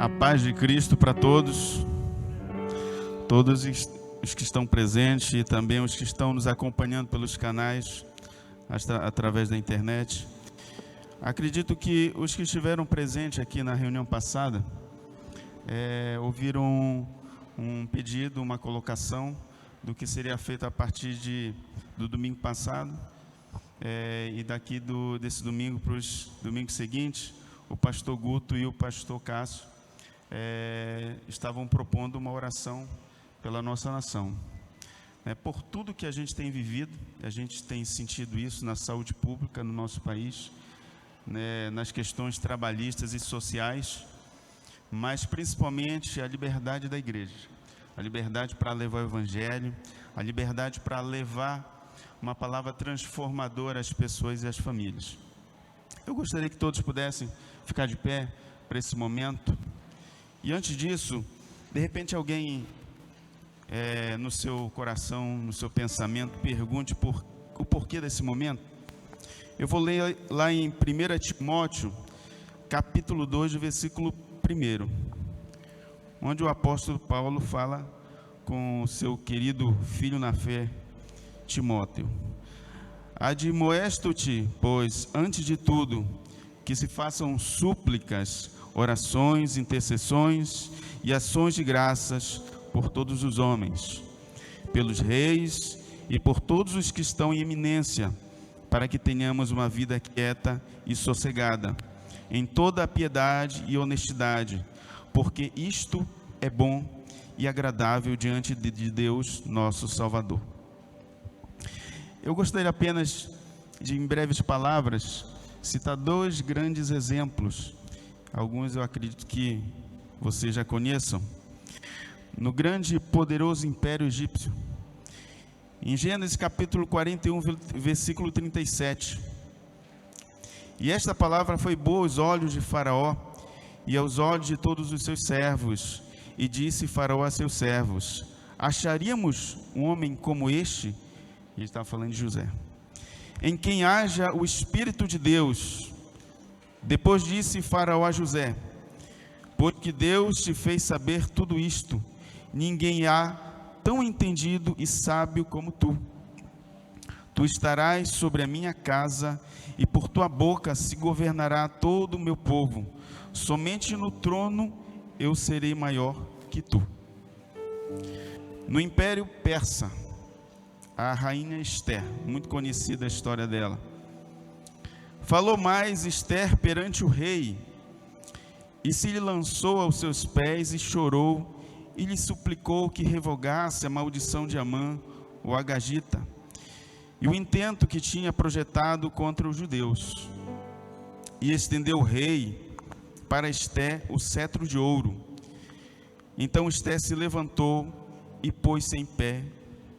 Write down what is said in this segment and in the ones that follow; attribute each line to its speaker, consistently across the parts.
Speaker 1: A paz de Cristo para todos os que estão presentes e também os que estão nos acompanhando pelos canais através da internet. Acredito que os que estiveram presentes aqui na reunião passada ouviram um pedido, uma colocação do que seria feito a partir do domingo passado e daqui desse domingo para os domingos seguintes. O pastor Guto e o pastor Cássio estavam propondo uma oração pela nossa nação. Por tudo que a gente tem vivido, a gente tem sentido isso na saúde pública no nosso país, nas questões trabalhistas e sociais, mas principalmente a liberdade da igreja, a liberdade para levar o evangelho, a liberdade para levar uma palavra transformadora às pessoas e às famílias. Eu gostaria que todos pudessem ficar de pé para esse momento. E antes disso, de repente alguém no seu coração, no seu pensamento, pergunte o porquê desse momento. Eu vou ler lá em 1 Timóteo, capítulo 2, versículo 1, onde o apóstolo Paulo fala com o seu querido filho na fé, Timóteo. Admoesto-te, pois, antes de tudo, que se façam súplicas, orações, intercessões e ações de graças por todos os homens, pelos reis e por todos os que estão em eminência, para que tenhamos uma vida quieta e sossegada, em toda a piedade e honestidade, porque isto é bom e agradável diante de Deus, nosso Salvador. Eu gostaria apenas de, em breves palavras, citar dois grandes exemplos. Alguns eu acredito que vocês já conheçam. No grande e poderoso Império Egípcio, em Gênesis capítulo 41, versículo 37. E esta palavra foi boa aos olhos de Faraó e aos olhos de todos os seus servos. E disse Faraó a seus servos: acharíamos um homem como este? Ele estava falando de José, em quem haja o Espírito de Deus. Depois disse Faraó a José: porque Deus te fez saber tudo isto, ninguém há tão entendido e sábio como tu. Tu estarás sobre a minha casa, e por tua boca se governará todo o meu povo. Somente no trono eu serei maior que tu. No Império Persa, a rainha Esther, muito conhecida a história dela, falou mais Esther perante o rei, e se lhe lançou aos seus pés e chorou, e lhe suplicou que revogasse a maldição de Amã, o Agagita, e o intento que tinha projetado contra os judeus. E estendeu o rei para Esther o cetro de ouro. Então Esther se levantou e pôs-se em pé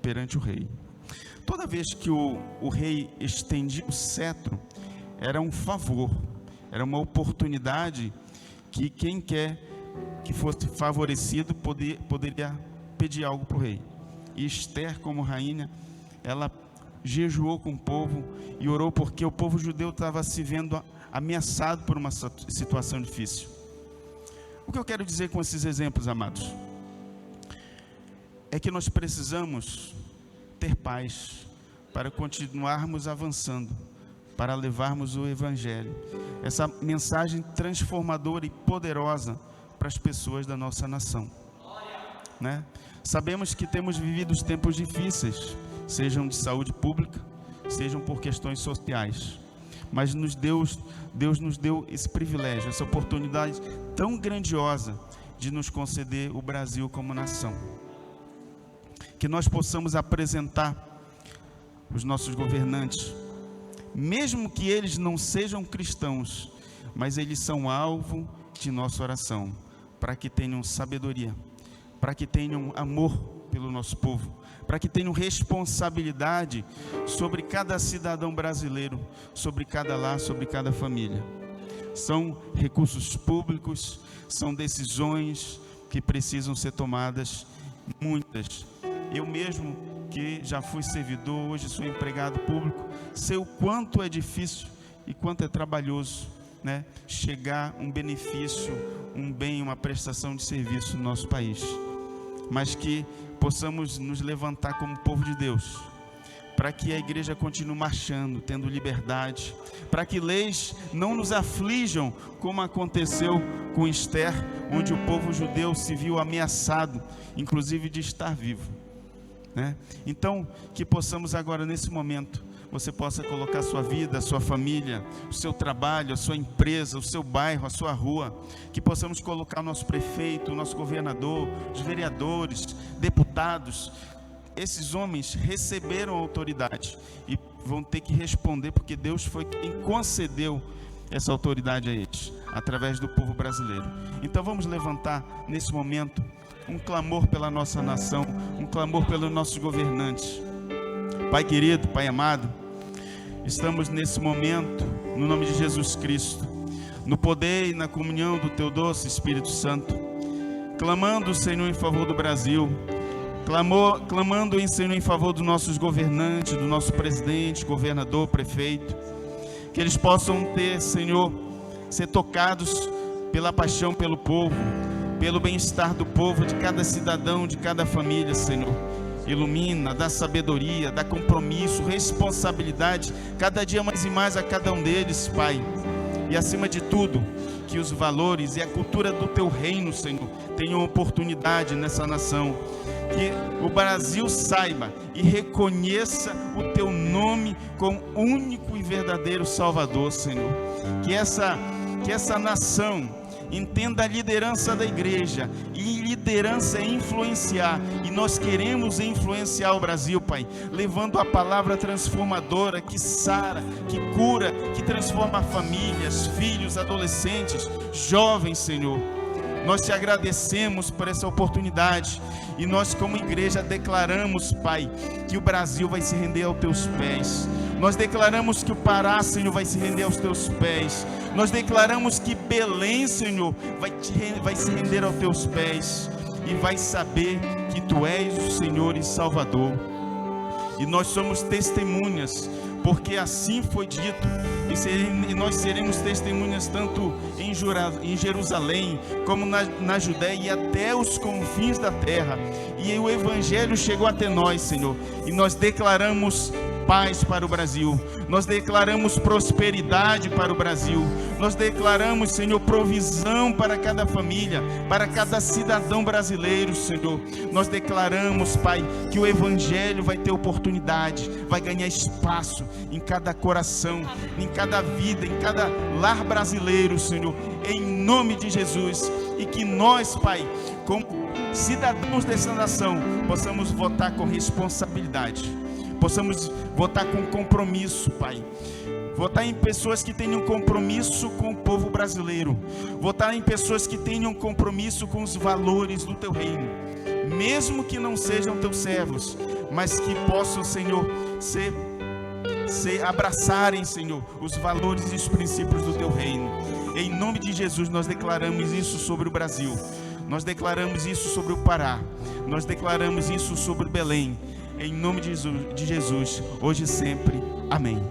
Speaker 1: perante o rei. Toda vez que o rei estendia o cetro, era um favor, era uma oportunidade que quem quer que fosse favorecido poderia pedir algo para o rei. E Esther, como rainha, ela jejuou com o povo e orou porque o povo judeu estava se vendo ameaçado por uma situação difícil. O que eu quero dizer com esses exemplos, amados, é que nós precisamos ter paz para continuarmos avançando, para levarmos o Evangelho, essa mensagem transformadora e poderosa para as pessoas da nossa nação, né? Sabemos que temos vivido os tempos difíceis, sejam de saúde pública, sejam por questões sociais, mas Deus nos deu esse privilégio, essa oportunidade tão grandiosa de nos conceder o Brasil como nação, que nós possamos apresentar os nossos governantes, mesmo que eles não sejam cristãos, mas eles são alvo de nossa oração, para que tenham sabedoria, para que tenham amor pelo nosso povo, para que tenham responsabilidade sobre cada cidadão brasileiro, sobre cada lar, sobre cada família. São recursos públicos, são decisões que precisam ser tomadas, muitas. Eu mesmo, que já fui servidor, hoje sou empregado público, sei o quanto é difícil e quanto é trabalhoso, né? Chegar um benefício, um bem, uma prestação de serviço no nosso país, mas que possamos nos levantar como povo de Deus, para que a igreja continue marchando, tendo liberdade, para que leis não nos aflijam, como aconteceu com Esther, onde o povo judeu se viu ameaçado, inclusive de estar vivo, né? Então, que possamos agora, nesse momento, você possa colocar a sua vida, a sua família, o seu trabalho, a sua empresa, o seu bairro, a sua rua, que possamos colocar o nosso prefeito, o nosso governador, os vereadores, deputados. Esses homens receberam autoridade e vão ter que responder, porque Deus foi quem concedeu essa autoridade a eles, através do povo brasileiro. Então vamos levantar nesse momento um clamor pela nossa nação, um clamor pelos nossos governantes. Pai querido, Pai amado, estamos nesse momento, no nome de Jesus Cristo, no poder e na comunhão do Teu doce Espírito Santo, clamando, Senhor, em favor do Brasil, clamando, Senhor, em favor dos nossos governantes, do nosso presidente, governador, prefeito, que eles possam ter, Senhor, ser tocados pela paixão pelo povo, pelo bem-estar do povo, de cada cidadão, de cada família, Senhor. Ilumina, dá sabedoria, dá compromisso, responsabilidade, cada dia mais e mais a cada um deles, Pai. E acima de tudo, que os valores e a cultura do Teu reino, Senhor, tenham oportunidade nessa nação. Que o Brasil saiba e reconheça o Teu nome como único e verdadeiro Salvador, Senhor. Que essa nação entenda a liderança da igreja, e liderança é influenciar, e nós queremos influenciar o Brasil, Pai, levando a palavra transformadora, que sara, que cura, que transforma famílias, filhos, adolescentes, jovens, Senhor. Nós te agradecemos por essa oportunidade, e nós como igreja declaramos, Pai, que o Brasil vai se render aos Teus pés. Nós declaramos que o Pará, Senhor, vai se render aos Teus pés. Nós declaramos que Belém, Senhor, vai se render aos Teus pés, e vai saber que Tu és o Senhor e Salvador. E nós somos testemunhas, porque assim foi dito, e nós seremos testemunhas tanto em Jerusalém, como na Judéia e até os confins da terra. E o Evangelho chegou até nós, Senhor, e nós declaramos paz para o Brasil, nós declaramos prosperidade para o Brasil, nós declaramos, Senhor, provisão para cada família, para cada cidadão brasileiro, Senhor. Nós declaramos, Pai, que o Evangelho vai ter oportunidade, vai ganhar espaço em cada coração, em cada vida, em cada lar brasileiro, Senhor, em nome de Jesus. E que nós, Pai, como cidadãos dessa nação, possamos votar com responsabilidade, possamos votar com compromisso, Pai. Votar em pessoas que tenham compromisso com o povo brasileiro. Votar em pessoas que tenham compromisso com os valores do Teu reino. Mesmo que não sejam Teus servos, mas que possam, Senhor, abraçarem, Senhor, os valores e os princípios do Teu reino. Em nome de Jesus, nós declaramos isso sobre o Brasil. Nós declaramos isso sobre o Pará. Nós declaramos isso sobre Belém. Em nome de Jesus, hoje e sempre. Amém.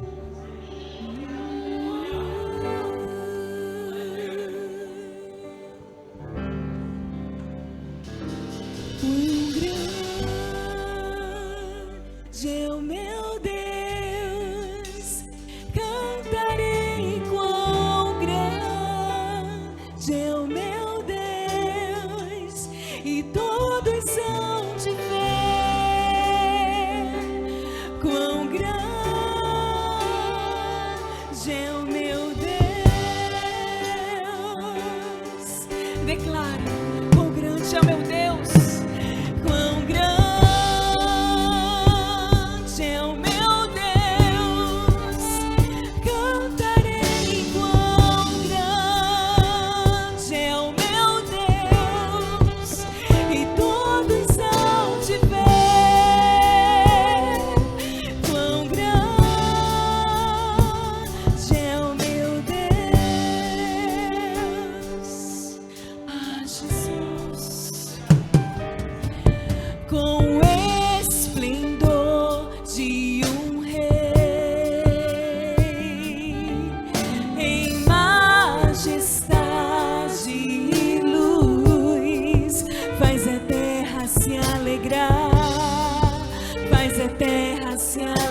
Speaker 2: Quão grande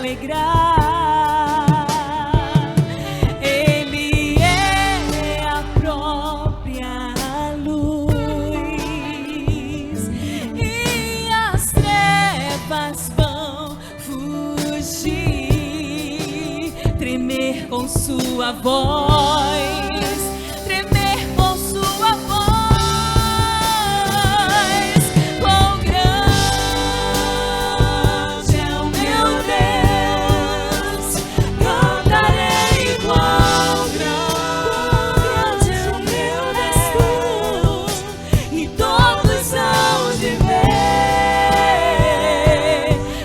Speaker 2: alegrar. Ele é a própria luz e as trevas vão fugir, tremer com sua voz, tremer com sua voz. Quão grande é o meu Deus, cantarei. Quão grande é o meu Deus, e todos hão de ver.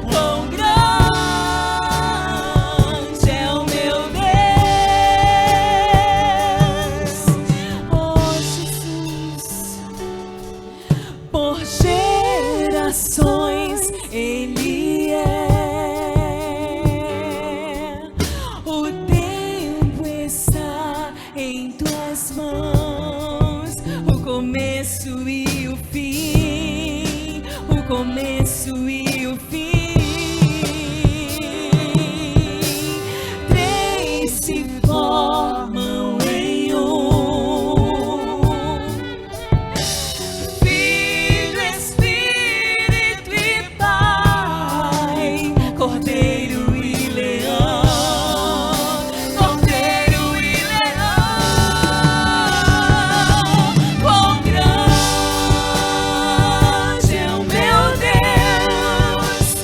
Speaker 2: Quão grande é o meu Deus, oh Jesus. Por gerações Ele é. O tempo está em tuas mãos, o começo e o fim, o começo e o fim. Três se formam em um: Filho, Espírito e Pai, Cordeiro e Leão, Cordeiro e Leão. Quão grande é o meu Deus,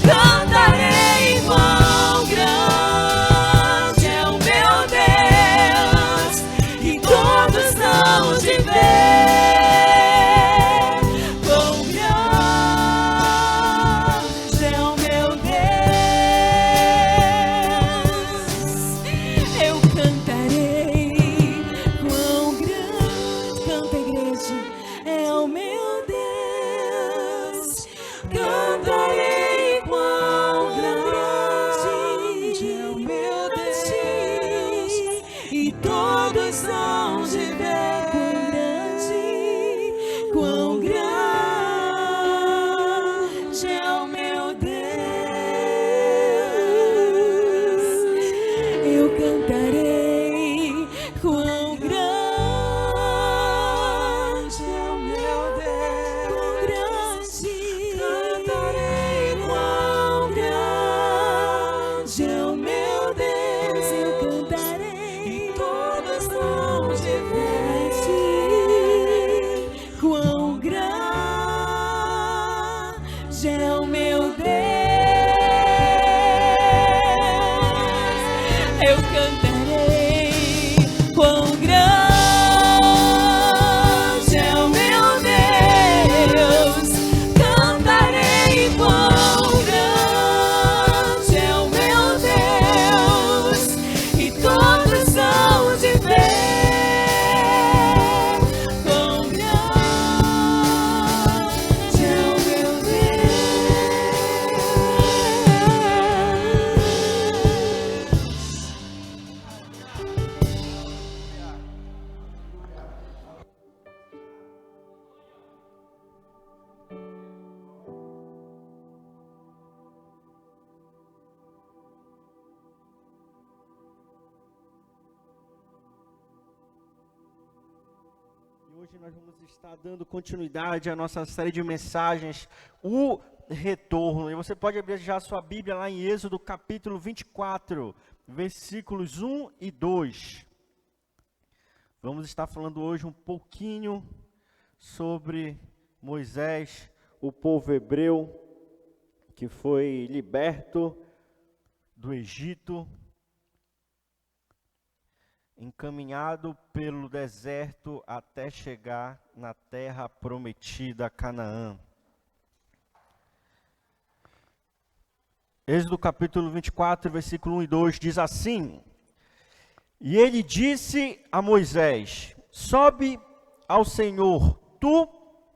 Speaker 2: cantarei. Quão grande é o meu Deus, e todos hão de ver. Quão grande é o meu Deus, eu cantarei. Quão grande, canta, igreja, é o meu Deus, cantarei. Quão grande é o meu Deus, e todos hão de ver. Quão grande é o meu Deus, eu cantarei. Quão grande é o meu Deus, quão grande, cantarei. Quão grande é o meu Deus, eu cantarei, e todas hão de ver. Quão grande é o meu Deus, eu cantarei. Quão grande é o meu Deus, cantarei. Quão grande é o meu Deus, e todos hão de ver. Quão grande é o meu
Speaker 3: E hoje nós vamos estar dando continuidade à nossa série de mensagens, o retorno. E você pode abrir já a sua Bíblia lá em Êxodo capítulo 24, versículos 1 e 2. Vamos estar falando hoje um pouquinho sobre Moisés, o povo hebreu que foi liberto do Egito, encaminhado pelo deserto até chegar na terra prometida, Canaã. Êxodo capítulo 24, versículo 1 e 2 diz assim: E ele disse a Moisés: Sobe ao Senhor, tu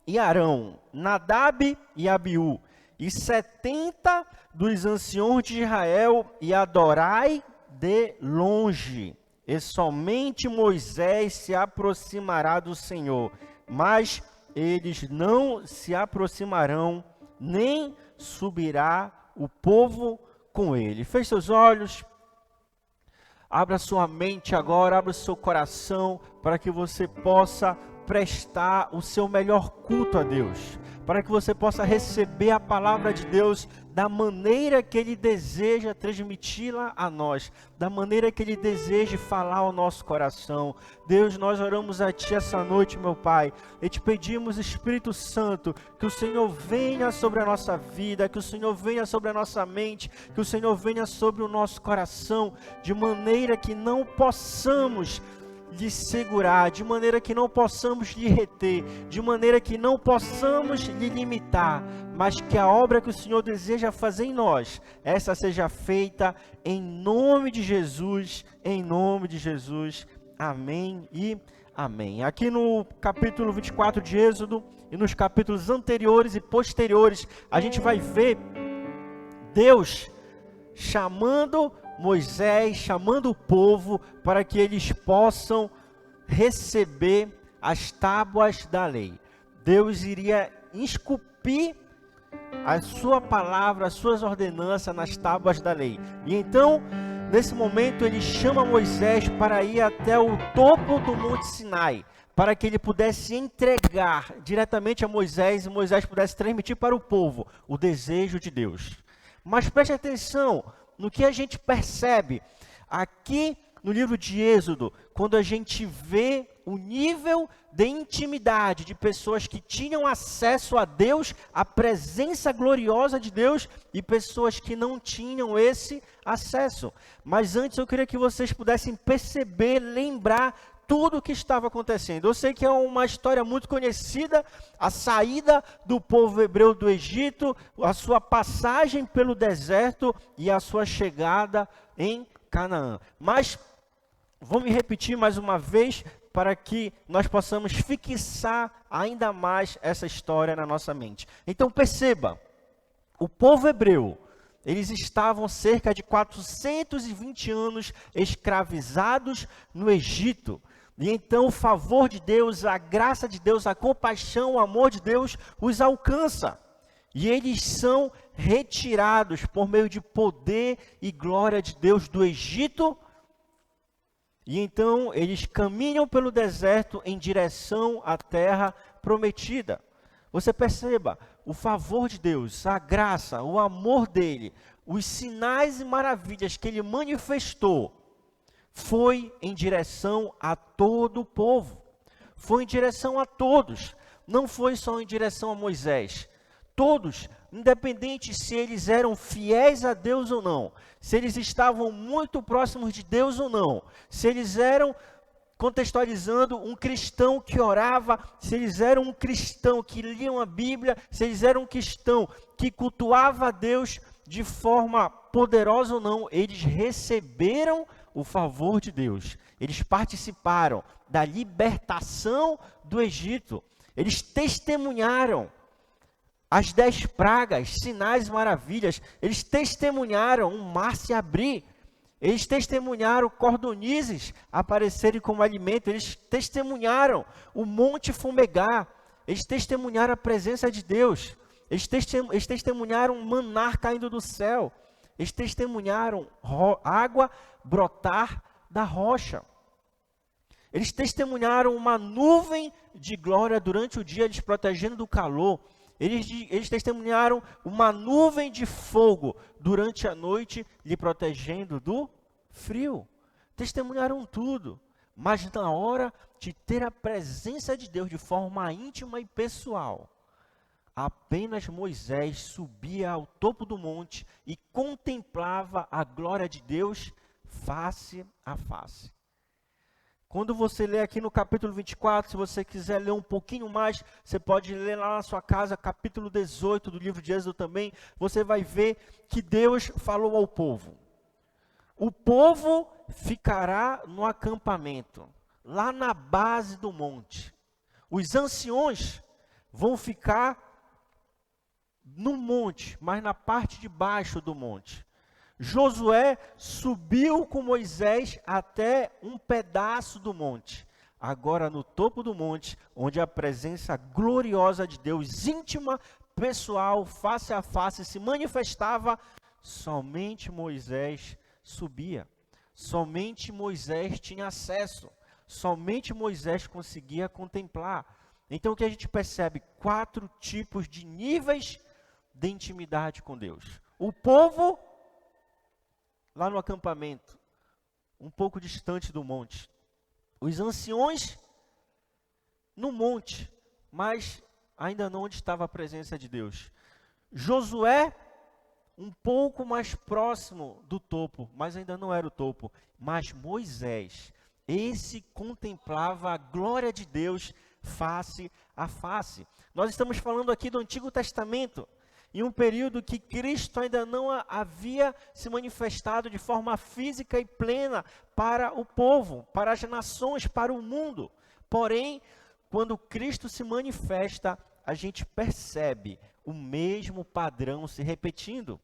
Speaker 3: e Arão, Nadab e Abiú, e 70 dos anciões de Israel, e adorai de longe. E somente Moisés se aproximará do Senhor, mas eles não se aproximarão, nem subirá o povo com Ele. Feche seus olhos, abra sua mente agora, abra o seu coração, para que você possa prestar o seu melhor culto a Deus, para que você possa receber a palavra de Deus da maneira que Ele deseja transmiti-la a nós, da maneira que Ele deseja falar ao nosso coração. Deus, nós oramos a Ti essa noite, meu Pai, e te pedimos, Espírito Santo, que o Senhor venha sobre a nossa vida, que o Senhor venha sobre a nossa mente, que o Senhor venha sobre o nosso coração, de maneira que não possamos lhe segurar, de maneira que não possamos lhe reter, de maneira que não possamos lhe limitar, mas que a obra que o Senhor deseja fazer em nós, essa seja feita em nome de Jesus, em nome de Jesus. Amém e amém. Aqui no capítulo 24 de Êxodo e nos capítulos anteriores e posteriores, a gente vai ver Deus chamando Moisés, chamando o povo para que eles possam receber as tábuas da lei. Deus iria esculpir a sua palavra, as suas ordenanças nas tábuas da lei. E então, nesse momento, ele chama Moisés para ir até o topo do Monte Sinai, para que ele pudesse entregar diretamente a Moisés e Moisés pudesse transmitir para o povo o desejo de Deus. Mas preste atenção no que a gente percebe aqui no livro de Êxodo, quando a gente vê o nível de intimidade de pessoas que tinham acesso a Deus, a presença gloriosa de Deus, e pessoas que não tinham esse acesso. Mas antes eu queria que vocês pudessem perceber, lembrar tudo o que estava acontecendo. Eu sei que é uma história muito conhecida, a saída do povo hebreu do Egito, a sua passagem pelo deserto e a sua chegada em Canaã. Mas vou me repetir mais uma vez para que nós possamos fixar ainda mais essa história na nossa mente. Então perceba, o povo hebreu, eles estavam cerca de 420 anos escravizados no Egito. E então o favor de Deus, a graça de Deus, a compaixão, o amor de Deus os alcança. E eles são retirados por meio de poder e glória de Deus do Egito. E então eles caminham pelo deserto em direção à terra prometida. Você perceba, o favor de Deus, a graça, o amor dele, os sinais e maravilhas que ele manifestou, foi em direção a todo o povo, foi em direção a todos, não foi só em direção a Moisés. Todos, independente se eles eram fiéis a Deus ou não, se eles estavam muito próximos de Deus ou não, se eles eram, contextualizando, um cristão que orava, se eles eram um cristão que liam a Bíblia, se eles eram um cristão que cultuava a Deus de forma poderosa ou não, eles receberam o favor de Deus. Eles participaram da libertação do Egito. Eles testemunharam as 10 pragas, sinais e maravilhas. Eles testemunharam um mar se abrir. Eles testemunharam cordonizes aparecerem como alimento. Eles testemunharam o monte fumegar. Eles testemunharam a presença de Deus. Eles testemunharam um maná caindo do céu. Eles testemunharam água brotar da rocha. Eles testemunharam uma nuvem de glória durante o dia, eles protegendo do calor. Eles testemunharam uma nuvem de fogo durante a noite, lhe protegendo do frio. Testemunharam tudo. Mas na hora de ter a presença de Deus de forma íntima e pessoal, apenas Moisés subia ao topo do monte e contemplava a glória de Deus face a face. Quando você lê aqui no capítulo 24, se você quiser ler um pouquinho mais, você pode ler lá na sua casa, capítulo 18 do livro de Êxodo também, você vai ver que Deus falou ao povo. O povo ficará no acampamento, lá na base do monte. Os anciões vão ficar no monte, mas na parte de baixo do monte. Josué subiu com Moisés até um pedaço do monte. Agora no topo do monte, onde a presença gloriosa de Deus, íntima, pessoal, face a face, se manifestava, somente Moisés subia. Somente Moisés tinha acesso. Somente Moisés conseguia contemplar. Então o que a gente percebe? 4 tipos de níveis de intimidade com Deus. O povo, lá no acampamento, um pouco distante do monte. Os anciões, no monte, mas ainda não onde estava a presença de Deus. Josué, um pouco mais próximo do topo, mas ainda não era o topo. Mas Moisés, esse contemplava a glória de Deus face a face. Nós estamos falando aqui do Antigo Testamento, em um período que Cristo ainda não havia se manifestado de forma física e plena para o povo, para as nações, para o mundo. Porém, quando Cristo se manifesta, a gente percebe o mesmo padrão se repetindo.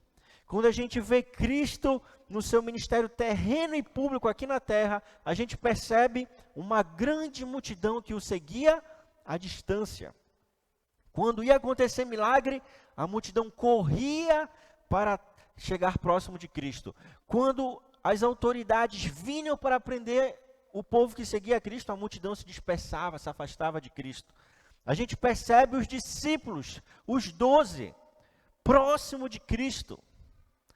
Speaker 3: Quando a gente vê Cristo no seu ministério terreno e público aqui na terra, a gente percebe uma grande multidão que o seguia à distância. Quando ia acontecer milagre, a multidão corria para chegar próximo de Cristo. Quando as autoridades vinham para prender o povo que seguia Cristo, a multidão se dispersava, se afastava de Cristo. A gente percebe os discípulos, os 12, próximo de Cristo,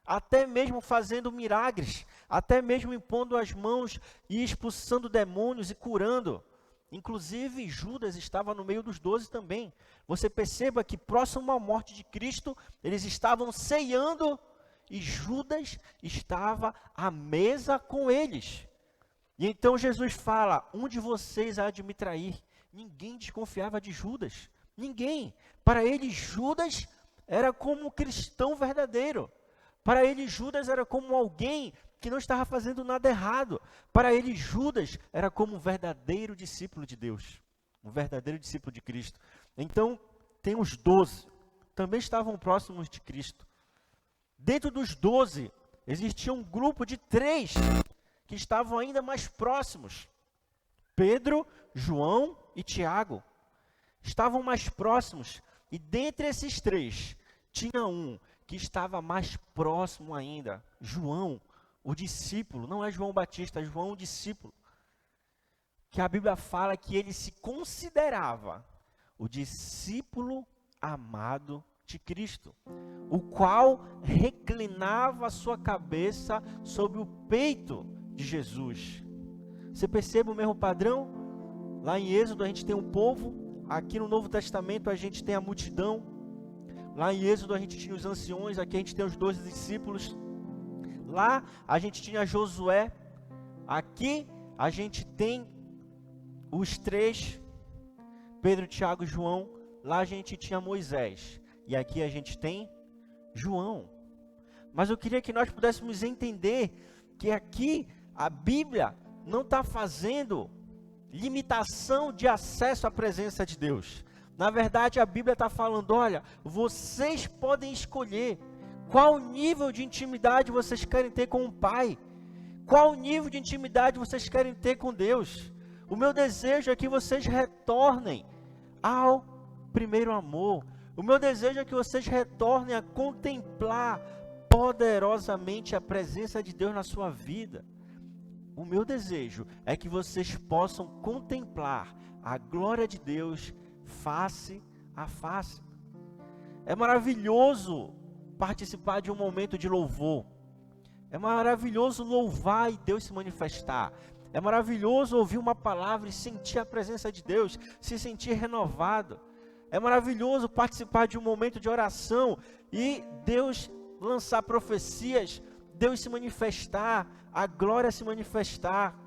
Speaker 3: até mesmo fazendo milagres, até mesmo impondo as mãos e expulsando demônios e curando. Inclusive Judas estava no meio dos 12 também. Você perceba que próximo à morte de Cristo, eles estavam ceando e Judas estava à mesa com eles. E então Jesus fala: um de vocês há de me trair. Ninguém desconfiava de Judas. Ninguém. Para eles Judas era como um cristão verdadeiro. Para eles Judas era como alguém que não estava fazendo nada errado. Para ele, Judas era como um verdadeiro discípulo de Deus, um verdadeiro discípulo de Cristo. Então, tem os 12, também estavam próximos de Cristo. Dentro dos 12, existia um grupo de 3 que estavam ainda mais próximos. Pedro, João e Tiago estavam mais próximos. E dentre esses 3, tinha um que estava mais próximo ainda, João, o discípulo. Não é João Batista, é João o discípulo, que a Bíblia fala que ele se considerava o discípulo amado de Cristo, o qual reclinava a sua cabeça sobre o peito de Jesus. Você percebe o mesmo padrão? Lá em Êxodo a gente tem um povo, aqui no Novo Testamento a gente tem a multidão. Lá em Êxodo a gente tinha os anciões, aqui a gente tem os 12 discípulos. Lá a gente tinha Josué, aqui a gente tem os 3, Pedro, Tiago e João. Lá a gente tinha Moisés, e aqui a gente tem João. Mas eu queria que nós pudéssemos entender que aqui a Bíblia não está fazendo limitação de acesso à presença de Deus. Na verdade a Bíblia está falando: olha, vocês podem escolher qual nível de intimidade vocês querem ter com o Pai? Qual nível de intimidade vocês querem ter com Deus? O meu desejo é que vocês retornem ao primeiro amor. O meu desejo é que vocês retornem a contemplar poderosamente a presença de Deus na sua vida. O meu desejo é que vocês possam contemplar a glória de Deus face a face. É maravilhoso participar de um momento de louvor. É maravilhoso louvar e Deus se manifestar. É maravilhoso ouvir uma palavra e sentir a presença de Deus, se sentir renovado. É maravilhoso participar de um momento de oração e Deus lançar profecias, Deus se manifestar, a glória se manifestar.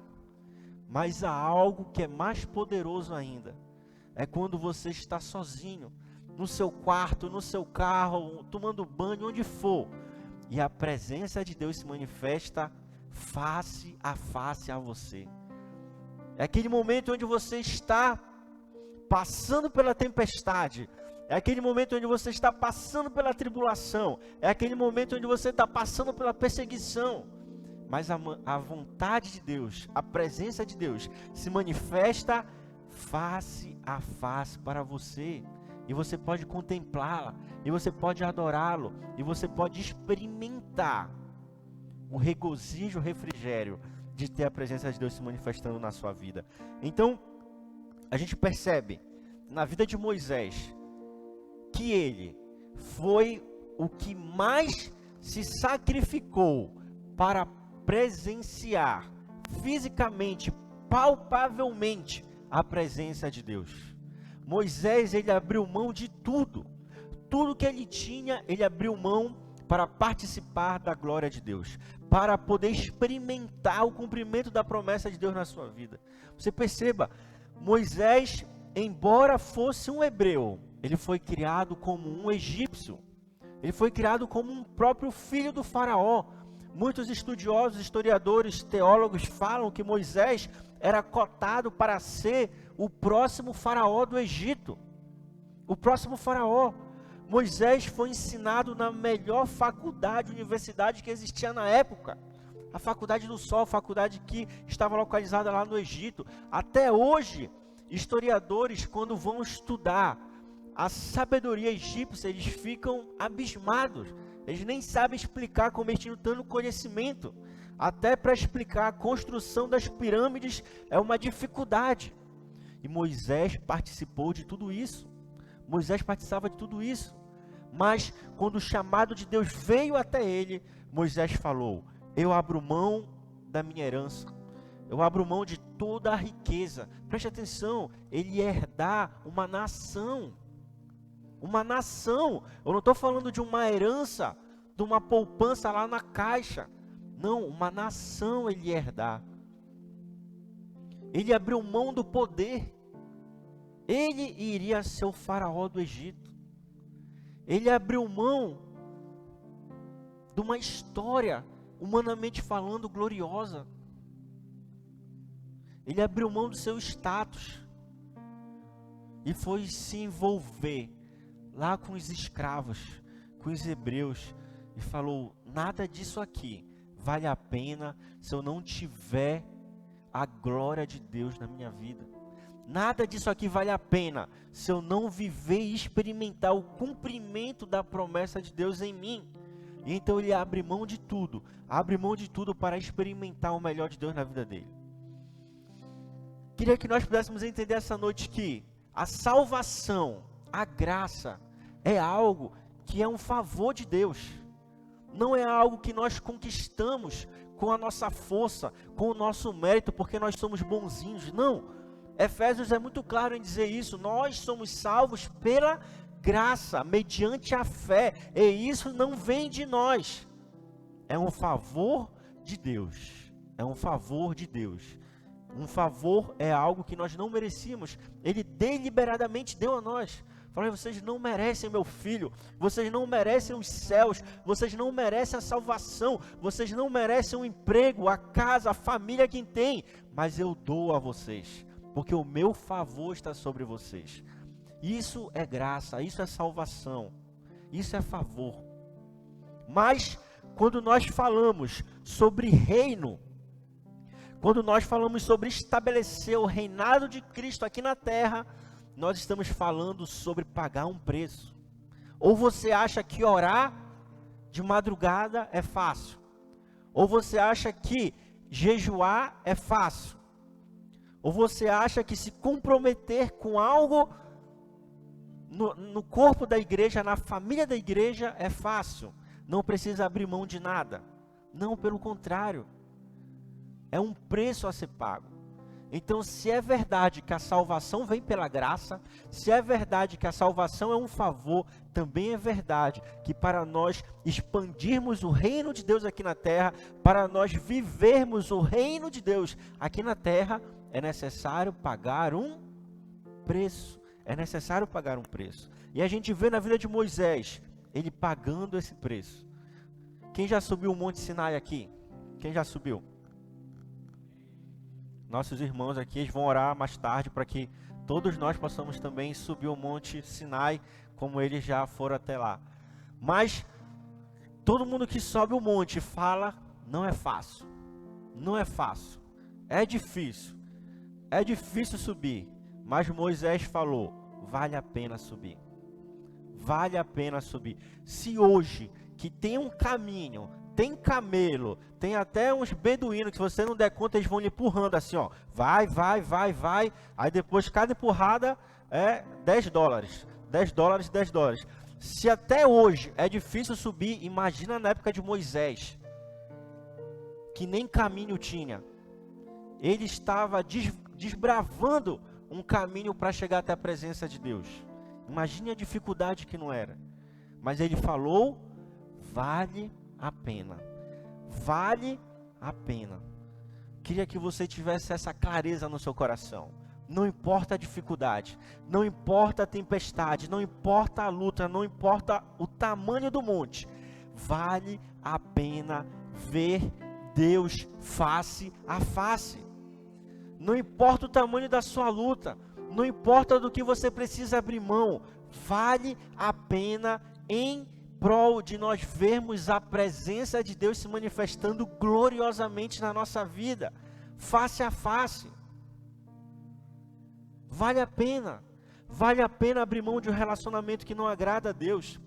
Speaker 3: Mas há algo que é mais poderoso ainda. É quando você está sozinho, no seu quarto, no seu carro, tomando banho, onde for, e a presença de Deus se manifesta face a você. É aquele momento onde você está passando pela tempestade, é aquele momento onde você está passando pela tribulação, é aquele momento onde você está passando pela perseguição, mas a vontade de Deus, a presença de Deus se manifesta face a face para você. e você pode contemplá-la, e você pode adorá-lo, e você pode experimentar o regozijo, o refrigério de ter a presença de Deus se manifestando na sua vida. Então, a gente percebe na vida de Moisés que ele foi o que mais se sacrificou para presenciar fisicamente, palpavelmente, a presença de Deus. Moisés, ele abriu mão de tudo. Tudo que ele tinha, ele abriu mão para participar da glória de Deus, para poder experimentar o cumprimento da promessa de Deus na sua vida. Você perceba, Moisés, embora fosse um hebreu, ele foi criado como um egípcio. Ele foi criado como um próprio filho do faraó. Muitos estudiosos, historiadores, teólogos falam que Moisés era cotado para ser o próximo faraó do Egito. O próximo faraó. Moisés foi ensinado na melhor faculdade, universidade que existia na época. A Faculdade do Sol, faculdade que estava localizada lá no Egito. Até hoje, historiadores, quando vão estudar a sabedoria egípcia, eles ficam abismados. Eles nem sabem explicar como eles tinham tanto conhecimento. Até para explicar a construção das pirâmides é uma dificuldade. E Moisés participou de tudo isso. Moisés participava de tudo isso. Mas quando o chamado de Deus veio até ele, Moisés falou: eu abro mão da minha herança. Eu abro mão de toda a riqueza. Preste atenção, ele ia herdar uma nação. Uma nação. Eu não estou falando de uma herança, de uma poupança lá na caixa. Não, uma nação ele ia herdar. Ele abriu mão do poder. Ele iria ser o faraó do Egito. Ele abriu mão de uma história, humanamente falando, gloriosa. Ele abriu mão do seu status e foi se envolver lá com os escravos, com os hebreus, e falou: nada disso aqui vale a pena se eu não tiver a glória de Deus na minha vida. Nada disso aqui vale a pena se eu não viver e experimentar o cumprimento da promessa de Deus em mim. E então ele abre mão de tudo para experimentar o melhor de Deus na vida dele. Queria que nós pudéssemos entender essa noite que a salvação, a graça, é algo que é um favor de Deus. Não é algo que nós conquistamos com a nossa força, com o nosso mérito, porque nós somos bonzinhos. Não. Efésios é muito claro em dizer isso. Nós somos salvos pela graça, mediante a fé. E isso não vem de nós. É um favor de Deus. É um favor de Deus. Um favor é algo que nós não merecíamos. Ele deliberadamente deu a nós. Falei: vocês não merecem meu filho, vocês não merecem os céus, vocês não merecem a salvação, vocês não merecem o emprego, a casa, a família que tem, mas eu dou a vocês, porque o meu favor está sobre vocês. Isso é graça, isso é salvação, isso é favor. Mas quando nós falamos sobre reino, quando nós falamos sobre estabelecer o reinado de Cristo aqui na terra, nós estamos falando sobre pagar um preço. Ou você acha que orar de madrugada é fácil? Ou você acha que jejuar é fácil? Ou você acha que se comprometer com algo no corpo da igreja, na família da igreja é fácil? Não precisa abrir mão de nada. Não, pelo contrário. É um preço a ser pago. Então, se é verdade que a salvação vem pela graça, se é verdade que a salvação é um favor, também é verdade que para nós expandirmos o reino de Deus aqui na terra, para nós vivermos o reino de Deus aqui na terra, é necessário pagar um preço. É necessário pagar um preço. E a gente vê na vida de Moisés, ele pagando esse preço. Quem já subiu o Monte Sinai aqui? Quem já subiu? Nossos irmãos aqui, eles vão orar mais tarde para que todos nós possamos também subir o Monte Sinai, como eles já foram até lá. Mas todo mundo que sobe o monte fala: não é fácil, não é fácil, é difícil subir. Mas Moisés falou: vale a pena subir. vale a pena subir. Se hoje, que tem um caminho, tem camelo, tem até uns beduínos que se você não der conta, eles vão lhe empurrando assim, ó. Vai. Aí depois cada empurrada é $10. $10. Se até hoje é difícil subir, imagina na época de Moisés, que nem caminho tinha. Ele estava desbravando um caminho para chegar até a presença de Deus. Imagine a dificuldade que não era. Mas ele falou, vale a pena. Vale a pena. Queria que você tivesse essa clareza no seu coração. Não importa a dificuldade, não importa a tempestade, não importa a luta, não importa o tamanho do monte. Vale a pena ver Deus face a face. Não importa o tamanho da sua luta, não importa do que você precisa abrir mão, vale a pena em prol de nós vermos a presença de Deus se manifestando gloriosamente na nossa vida, face a face. Vale a pena abrir mão de um relacionamento que não agrada a Deus,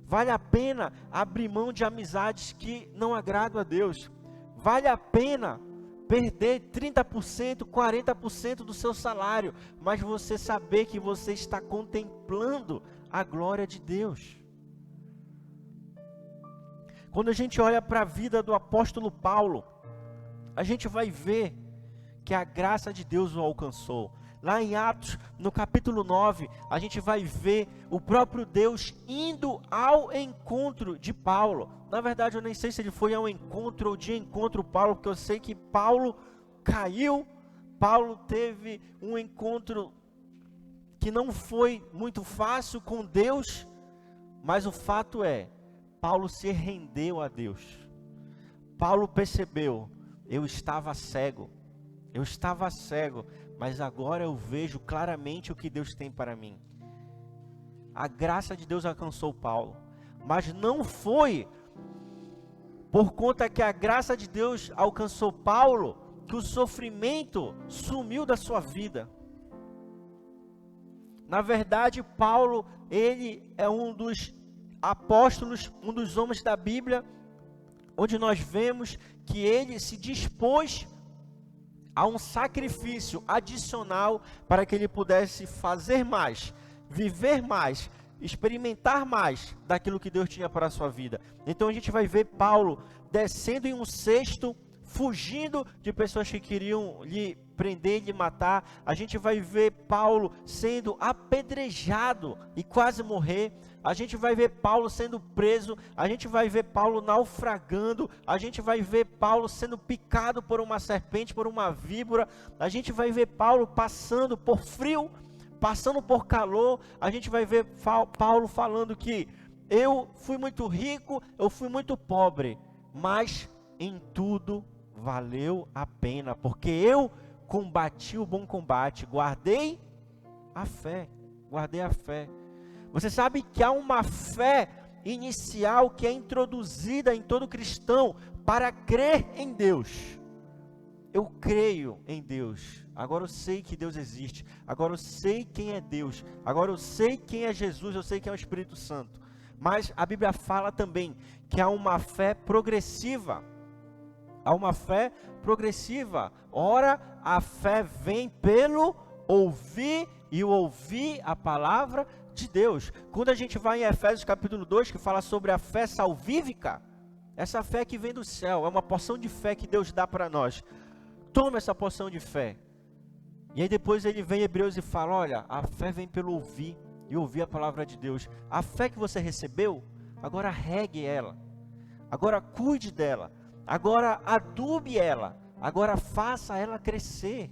Speaker 3: vale a pena abrir mão de amizades que não agradam a Deus, vale a pena perder 30%, 40% do seu salário, mas você saber que você está contemplando a glória de Deus. Quando a gente olha para a vida do apóstolo Paulo, a gente vai ver que a graça de Deus o alcançou. Lá em Atos, no capítulo 9, a gente vai ver o próprio Deus indo ao encontro de Paulo. Na verdade, eu nem sei se ele foi ao encontro ou de encontro Paulo, porque eu sei que Paulo caiu, Paulo teve um encontro que não foi muito fácil com Deus, mas o fato é, Paulo se rendeu a Deus. Paulo percebeu, eu estava cego, mas agora eu vejo claramente o que Deus tem para mim. A graça de Deus alcançou Paulo, mas não foi por conta que a graça de Deus alcançou Paulo, que o sofrimento sumiu da sua vida. Na verdade, Paulo, ele é um dos apóstolos, um dos homens da Bíblia, onde nós vemos que ele se dispôs a um sacrifício adicional para que ele pudesse fazer mais, viver mais, experimentar mais daquilo que Deus tinha para a sua vida. Então a gente vai ver Paulo descendo em um cesto, fugindo de pessoas que queriam lhe prender, lhe matar. A gente vai ver Paulo sendo apedrejado e quase morrer. A gente vai ver Paulo sendo preso, a gente vai ver Paulo naufragando, a gente vai ver Paulo sendo picado por uma serpente, por uma víbora, a gente vai ver Paulo passando por frio, passando por calor, a gente vai ver Paulo falando que eu fui muito rico, eu fui muito pobre, mas em tudo valeu a pena, porque eu combati o bom combate, guardei a fé. Você sabe que há uma fé inicial que é introduzida em todo cristão para crer em Deus. Eu creio em Deus, agora eu sei que Deus existe, agora eu sei quem é Deus, agora eu sei quem é Jesus, eu sei quem é o Espírito Santo. Mas a Bíblia fala também que há uma fé progressiva. Ora, a fé vem pelo ouvir e o ouvir a palavra de Deus. Quando a gente vai em Efésios capítulo 2, que fala sobre a fé salvífica, essa fé que vem do céu, é uma porção de fé que Deus dá para nós. Toma essa porção de fé. E aí depois ele vem em Hebreus e fala, olha, a fé vem pelo ouvir e ouvir a palavra de Deus. A fé que você recebeu, agora regue ela, agora cuide dela, agora adube ela, agora faça ela crescer.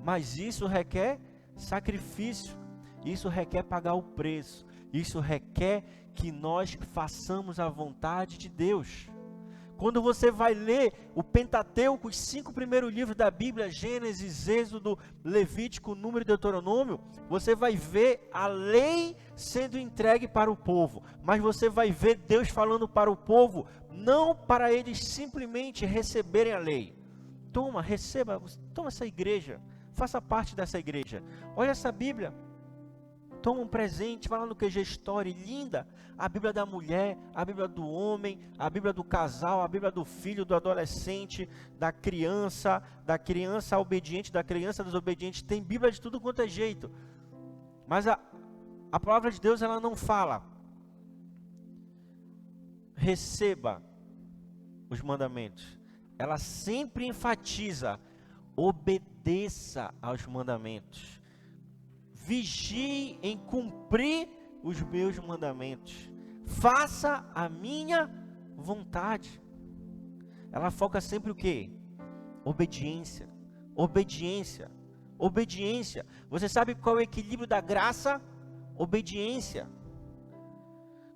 Speaker 3: Mas isso requer sacrifício, isso requer pagar o preço, isso requer que nós façamos a vontade de Deus. Quando você vai ler o Pentateuco, os 5 primeiros livros da Bíblia, Gênesis, Êxodo, Levítico, Número e Deuteronômio, você vai ver a lei sendo entregue para o povo, mas você vai ver Deus falando para o povo, não para eles simplesmente receberem a lei. Receba, toma essa igreja, faça parte dessa igreja. Olha essa Bíblia, toma um presente, vai lá no QG Story, linda, a Bíblia da mulher, a Bíblia do homem, a Bíblia do casal, a Bíblia do filho, do adolescente, da criança obediente, da criança desobediente, tem Bíblia de tudo quanto é jeito. Mas a palavra de Deus, ela não fala, receba os mandamentos. Ela sempre enfatiza, obedeça aos mandamentos. Vigie em cumprir os meus mandamentos. Faça a minha vontade. Ela foca sempre o quê? Obediência. Obediência. Obediência. Você sabe qual é o equilíbrio da graça? Obediência.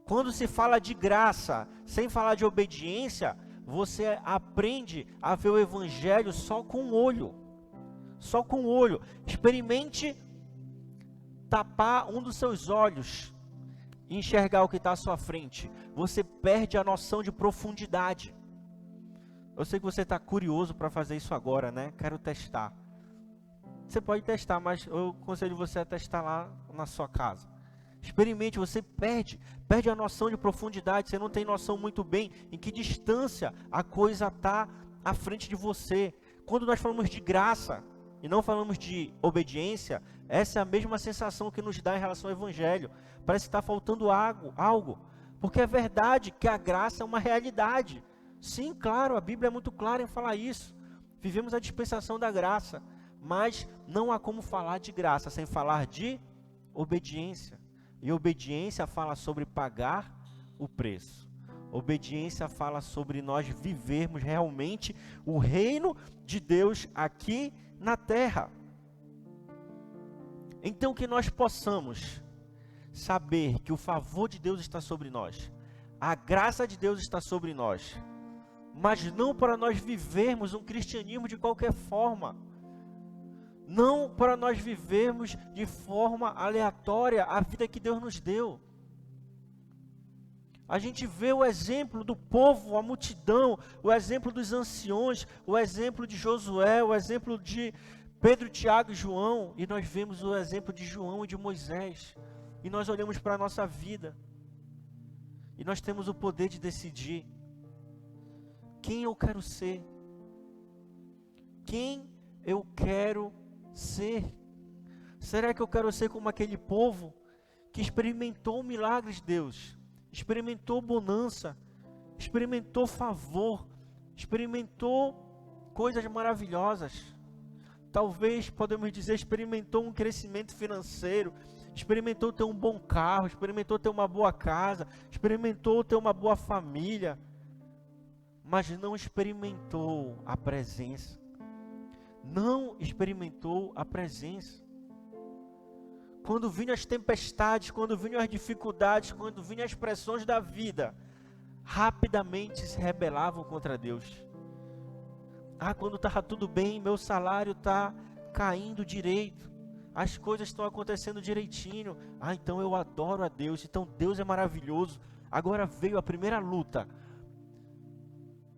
Speaker 3: Quando se fala de graça, sem falar de obediência, você aprende a ver o evangelho só com o olho. Só com o olho. Experimente tapar um dos seus olhos e enxergar o que está à sua frente. Você perde a noção de profundidade. Eu sei que você está curioso para fazer isso agora, né? Quero testar. Você pode testar, mas eu aconselho você a testar lá na sua casa. Experimente, você perde a noção de profundidade. Você não tem noção muito bem em que distância a coisa está à frente de você. Quando nós falamos de graça e não falamos de obediência, essa é a mesma sensação que nos dá em relação ao evangelho. Parece que está faltando algo, porque é verdade que a graça é uma realidade. Sim, claro, a Bíblia é muito clara em falar isso. Vivemos a dispensação da graça, mas não há como falar de graça sem falar de obediência. E obediência fala sobre pagar o preço. Obediência fala sobre nós vivermos realmente o reino de Deus aqui na terra. Então que nós possamos saber que o favor de Deus está sobre nós, a graça de Deus está sobre nós, mas não para nós vivermos um cristianismo de qualquer forma, não para nós vivermos de forma aleatória a vida que Deus nos deu. A gente vê o exemplo do povo, a multidão, o exemplo dos anciões, o exemplo de Josué, o exemplo de Pedro, Tiago e João, e nós vemos o exemplo de João e de Moisés, e nós olhamos para a nossa vida, e nós temos o poder de decidir quem eu quero ser, quem eu quero ser. Será que eu quero ser como aquele povo que experimentou o milagre de Deus, experimentou bonança, experimentou favor, experimentou coisas maravilhosas? Talvez, podemos dizer, experimentou um crescimento financeiro, experimentou ter um bom carro, experimentou ter uma boa casa, experimentou ter uma boa família, mas não experimentou a presença. Não experimentou a presença. Quando vinham as tempestades, quando vinham as dificuldades, quando vinham as pressões da vida, rapidamente se rebelavam contra Deus. Quando estava tudo bem, meu salário está caindo direito, as coisas estão acontecendo direitinho, então eu adoro a Deus, então Deus é maravilhoso. Agora veio a primeira luta,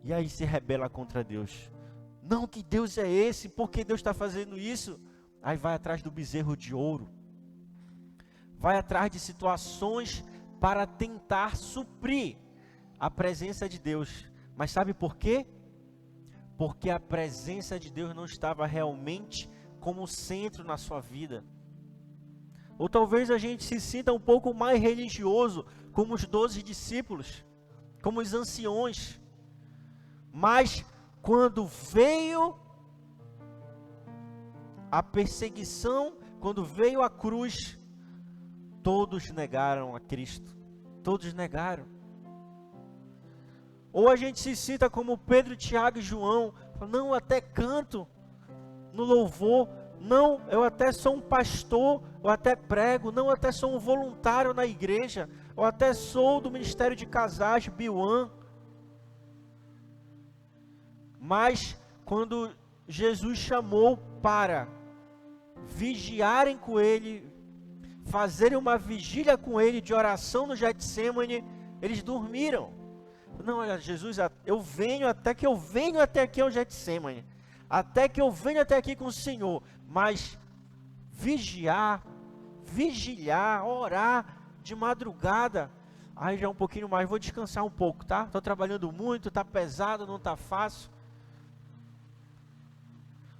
Speaker 3: e aí se rebela contra Deus. Não, que Deus é esse? Por que Deus está fazendo isso? Aí vai atrás do bezerro de ouro, vai atrás de situações para tentar suprir a presença de Deus. Mas sabe por quê? Porque a presença de Deus não estava realmente como centro na sua vida. Ou talvez a gente se sinta um pouco mais religioso, como os 12 discípulos, como os anciões. Mas quando veio a perseguição, quando veio a cruz, todos negaram a Cristo. Todos negaram. Ou a gente se sinta como Pedro, Tiago e João. Não, eu até canto no louvor. Não, eu até sou um pastor. Eu até prego. Não, eu até sou um voluntário na igreja. Eu até sou do Ministério de Casais, Biuan. Mas quando Jesus chamou para vigiarem com ele, fazerem uma vigília com ele de oração no Getsêmani, eles dormiram. Não, olha, Jesus, eu venho até aqui ao Getsêmani, até que eu venho até aqui com o Senhor, mas vigiar vigiar, orar de madrugada. Aí já um pouquinho mais, vou descansar um pouco, tá? Estou trabalhando muito, está pesado, não está fácil.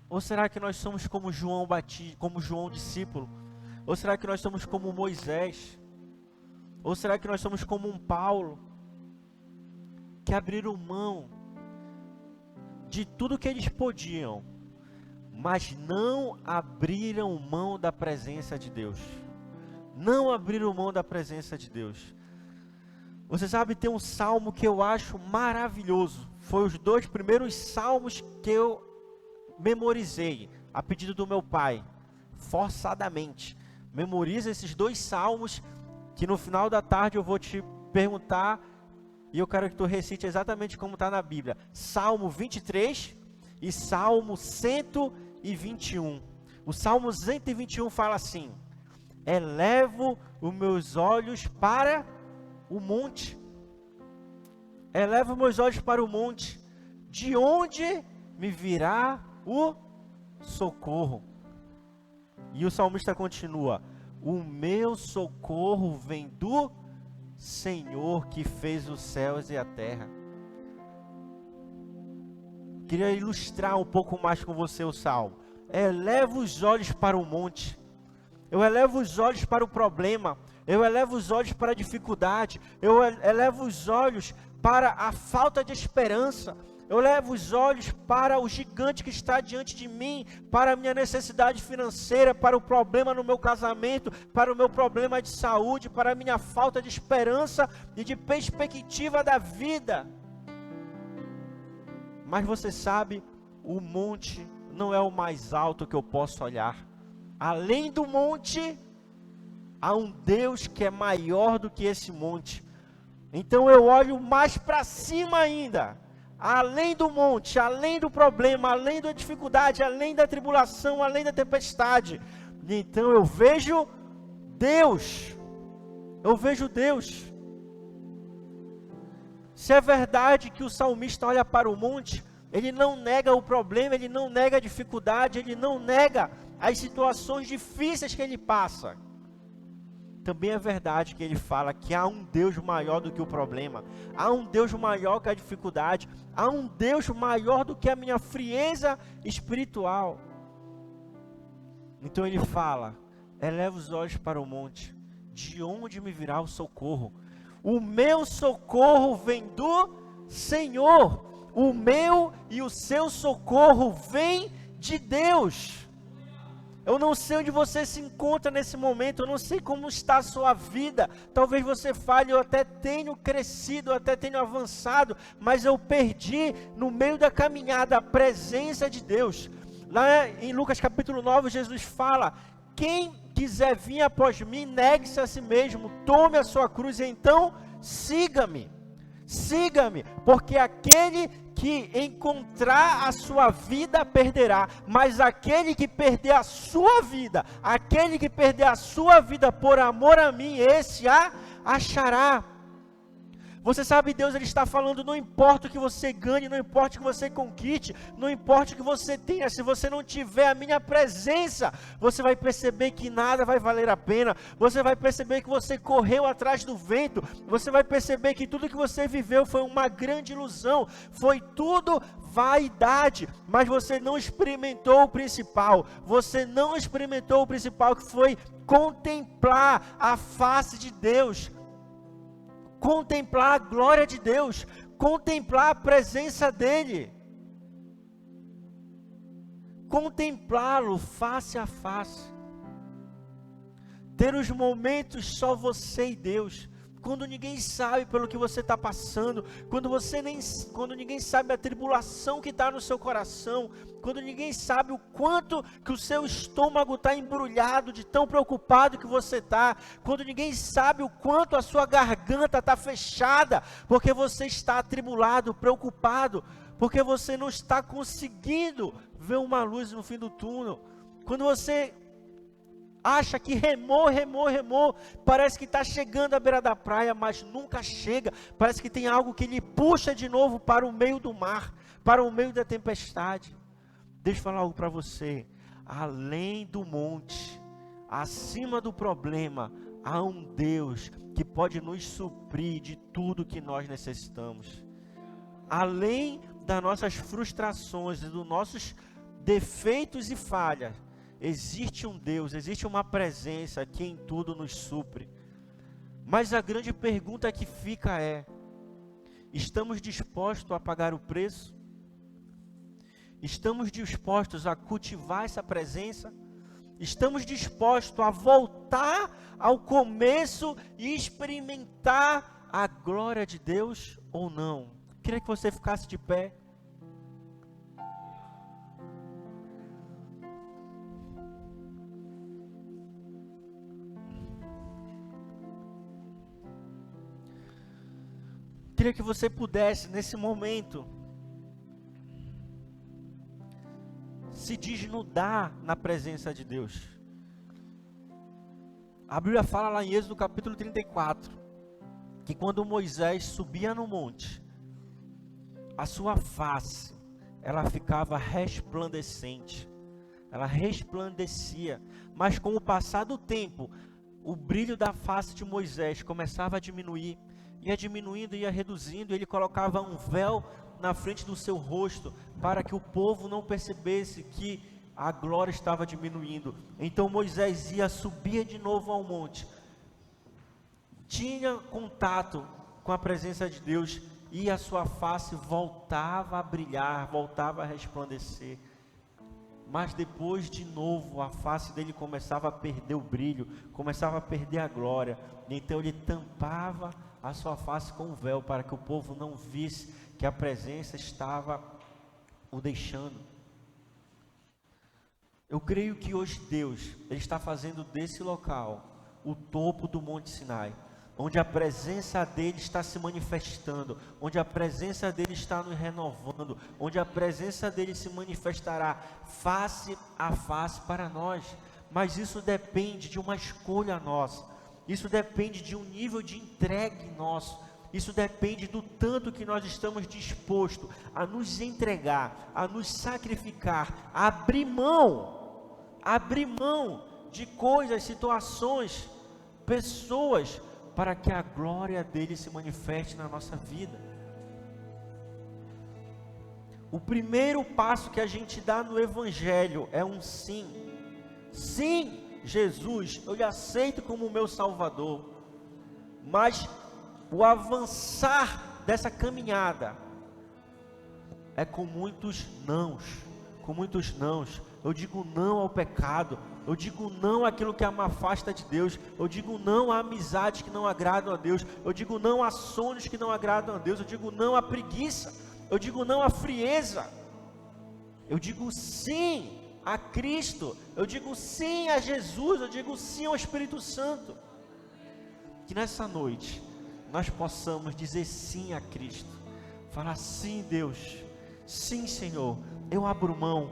Speaker 3: Ou será que nós somos como João Batista, como João discípulo? Ou será que nós somos como Moisés? Ou será que nós somos como um Paulo, que abriram mão de tudo que eles podiam, mas não abriram mão da presença de Deus? Não abriram mão da presença de Deus. Você sabe, tem um salmo que eu acho maravilhoso. Foi os 2 primeiros salmos que eu memorizei, a pedido do meu pai, forçadamente. Memoriza esses 2 salmos, que no final da tarde eu vou te perguntar, e eu quero que tu recite exatamente como está na Bíblia. Salmo 23 e Salmo 121. O Salmo 121 fala assim: elevo os meus olhos para o monte. Elevo meus olhos para o monte. De onde me virá o socorro? E o salmista continua: o meu socorro vem do Senhor que fez os céus e a terra. Queria ilustrar um pouco mais com você o salmo. Elevo os olhos para o monte. Eu elevo os olhos para o problema. Eu elevo os olhos para a dificuldade. Eu elevo os olhos para a falta de esperança. Eu levo os olhos para o gigante que está diante de mim, para a minha necessidade financeira, para o problema no meu casamento, para o meu problema de saúde, para a minha falta de esperança e de perspectiva da vida. Mas você sabe, o monte não é o mais alto que eu posso olhar. Além do monte, há um Deus que é maior do que esse monte. Então eu olho mais para cima ainda. Além do monte, além do problema, além da dificuldade, além da tribulação, além da tempestade. Então eu vejo Deus. Eu vejo Deus. Se é verdade que o salmista olha para o monte, ele não nega o problema, ele não nega a dificuldade, ele não nega as situações difíceis que ele passa. Também é verdade que ele fala que há um Deus maior do que o problema, há um Deus maior que a dificuldade, há um Deus maior do que a minha frieza espiritual. Então ele fala: eleva os olhos para o monte, de onde me virá o socorro? O meu socorro vem do Senhor, o meu e o seu socorro vem de Deus. Eu não sei onde você se encontra nesse momento, eu não sei como está a sua vida. Talvez você fale: eu até tenho crescido, eu até tenho avançado, mas eu perdi no meio da caminhada a presença de Deus. Lá em Lucas capítulo 9, Jesus fala: quem quiser vir após mim, negue-se a si mesmo, tome a sua cruz e então siga-me. Siga-me, porque aquele que encontrar a sua vida perderá, mas aquele que perder a sua vida, aquele que perder a sua vida por amor a mim, esse a achará. Você sabe, Deus ele está falando: não importa o que você ganhe, não importa o que você conquiste, não importa o que você tenha, se você não tiver a minha presença, você vai perceber que nada vai valer a pena, você vai perceber que você correu atrás do vento, você vai perceber que tudo que você viveu foi uma grande ilusão, foi tudo vaidade, mas você não experimentou o principal, você não experimentou o principal, que foi contemplar a face de Deus, contemplar a glória de Deus, contemplar a presença dEle, contemplá-lo face a face, ter os momentos só você e Deus, quando ninguém sabe pelo que você está passando, quando ninguém sabe a tribulação que está no seu coração, quando ninguém sabe o quanto que o seu estômago está embrulhado de tão preocupado que você está, quando ninguém sabe o quanto a sua garganta está fechada, porque você está atribulado, preocupado, porque você não está conseguindo ver uma luz no fim do túnel, quando você acha que remou, parece que está chegando à beira da praia, mas nunca chega, parece que tem algo que lhe puxa de novo para o meio do mar, para o meio da tempestade. Deixa eu falar algo para você: além do monte, acima do problema, há um Deus que pode nos suprir de tudo que nós necessitamos. Além das nossas frustrações e dos nossos defeitos e falhas, existe um Deus, existe uma presença que em tudo nos supre. Mas a grande pergunta que fica é: estamos dispostos a pagar o preço? Estamos dispostos a cultivar essa presença? Estamos dispostos a voltar ao começo e experimentar a glória de Deus ou não? Queria que você ficasse de pé. Queria que você pudesse, nesse momento, se desnudar na presença de Deus. A Bíblia fala lá em Êxodo capítulo 34, que quando Moisés subia no monte, a sua face, ela ficava resplandecente, ela resplandecia, mas com o passar do tempo, o brilho da face de Moisés começava a diminuir, ia diminuindo, ia reduzindo, e ele colocava um véu na frente do seu rosto, para que o povo não percebesse que a glória estava diminuindo. Então Moisés subia de novo ao monte, tinha contato com a presença de Deus, e a sua face voltava a brilhar, voltava a resplandecer. Mas depois de novo a face dele começava a perder o brilho, começava a perder a glória. Então ele tampava a sua face com um véu, para que o povo não visse que a presença estava o deixando. Eu creio que hoje Deus, Ele está fazendo desse local o topo do Monte Sinai, onde a presença dEle está se manifestando, onde a presença dEle está nos renovando, onde a presença dEle se manifestará face a face para nós. Mas isso depende de uma escolha nossa, isso depende de um nível de entregue nosso, isso depende do tanto que nós estamos dispostos a nos entregar, a nos sacrificar, a abrir mão de coisas, situações, pessoas, para que a glória dele se manifeste na nossa vida. O primeiro passo que a gente dá no Evangelho é um sim. Sim, Jesus, eu lhe aceito como meu Salvador. Mas o avançar dessa caminhada é com muitos nãos, Eu digo não ao pecado, eu digo não àquilo que me afasta de Deus, eu digo não a amizades que não agradam a Deus, eu digo não a sonhos que não agradam a Deus, eu digo não à preguiça, eu digo não à frieza, eu digo sim a Cristo, eu digo sim a Jesus, eu digo sim ao Espírito Santo. Que nessa noite nós possamos dizer sim a Cristo, falar sim, Deus, sim, Senhor, eu abro mão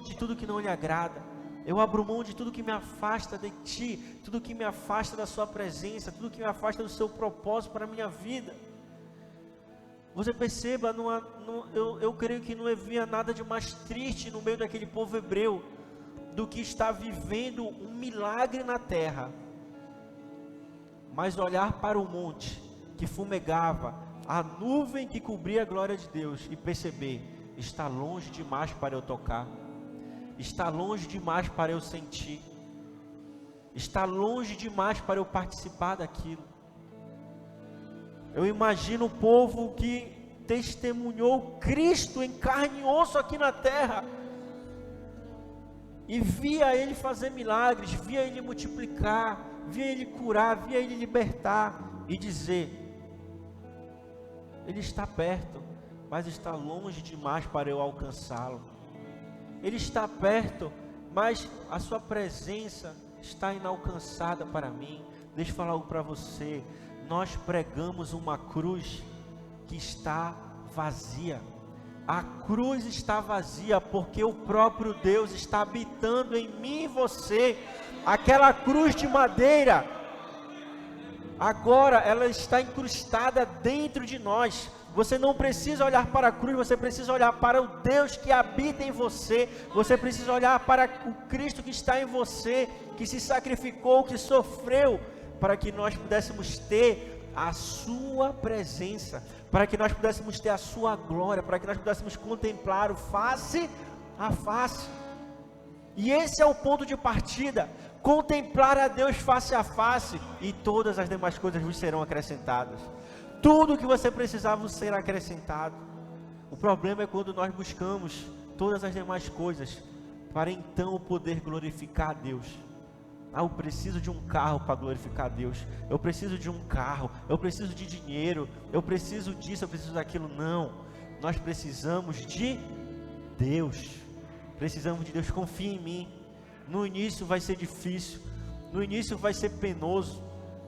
Speaker 3: de tudo que não lhe agrada, eu abro mão de tudo que me afasta de Ti, tudo que me afasta da Sua presença, tudo que me afasta do Seu propósito para a minha vida. Você perceba, eu creio que não havia nada de mais triste no meio daquele povo hebreu, do que estar vivendo um milagre na terra, mas olhar para o monte que fumegava, a nuvem que cobria a glória de Deus, e perceber: está longe demais para eu tocar, está longe demais para eu sentir, está longe demais para eu participar daquilo. Eu imagino o povo que testemunhou Cristo em carne e osso aqui na terra, e via Ele fazer milagres, via Ele multiplicar, via Ele curar, via Ele libertar, e dizer: Ele está perto, mas está longe demais para eu alcançá-lo. Ele está perto, mas a sua presença está inalcançada para mim. Deixa eu falar algo para você. Nós pregamos uma cruz que está vazia. A cruz está vazia porque o próprio Deus está habitando em mim e você. Aquela cruz de madeira, agora ela está incrustada dentro de nós. Você não precisa olhar para a cruz, você precisa olhar para o Deus que habita em você. Você precisa olhar para o Cristo que está em você, que se sacrificou, que sofreu, para que nós pudéssemos ter a sua presença, para que nós pudéssemos ter a sua glória, para que nós pudéssemos contemplar o face a face. E esse é o ponto de partida, contemplar a Deus face a face, e todas as demais coisas vos serão acrescentadas. Tudo o que você precisava será acrescentado. O problema é quando nós buscamos todas as demais coisas, para então poder glorificar a Deus. Eu preciso de um carro para glorificar a Deus, eu preciso de um carro, eu preciso de dinheiro, eu preciso disso, eu preciso daquilo. Não, nós precisamos de Deus. Precisamos de Deus. Confia em mim. No início vai ser difícil, no início vai ser penoso,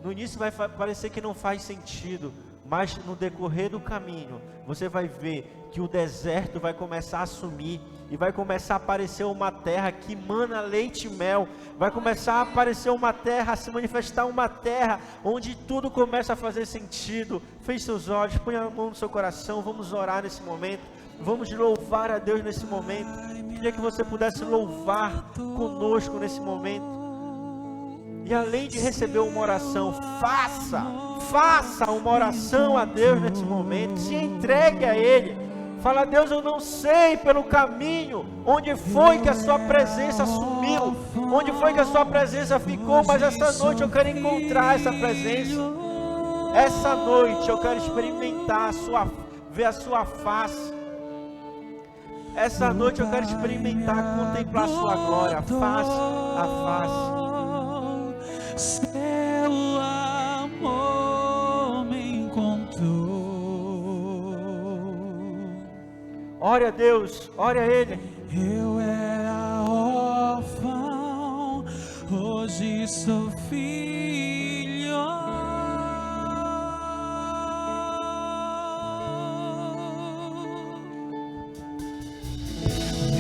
Speaker 3: no início vai parecer que não faz sentido, mas no decorrer do caminho, você vai ver que o deserto vai começar a sumir, e vai começar a aparecer uma terra que mana leite e mel, vai começar a aparecer uma terra, a se manifestar uma terra, onde tudo começa a fazer sentido. Feche seus olhos, põe a mão no seu coração, vamos orar nesse momento, vamos louvar a Deus nesse momento. Queria que você pudesse louvar conosco nesse momento. E além de receber uma oração, faça uma oração a Deus nesse momento. Se entregue a Ele. Fala: Deus, eu não sei pelo caminho onde foi que a sua presença sumiu, onde foi que a sua presença ficou, mas essa noite eu quero encontrar essa presença. Essa noite eu quero experimentar ver a sua face. Essa noite eu quero experimentar, contemplar a sua glória, face a face.
Speaker 2: Seu amor me encontrou.
Speaker 3: Ore a Deus, ore a Ele.
Speaker 2: Eu era órfão, hoje sou filho.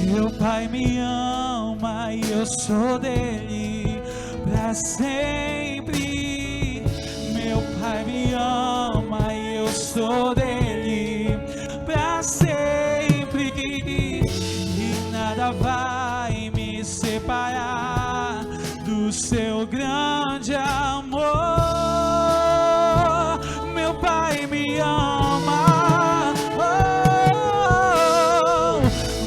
Speaker 2: Meu Pai me ama e eu sou dele pra sempre. Meu Pai me ama e eu sou dele pra sempre. E nada vai me separar do seu grande amor. Meu Pai me ama.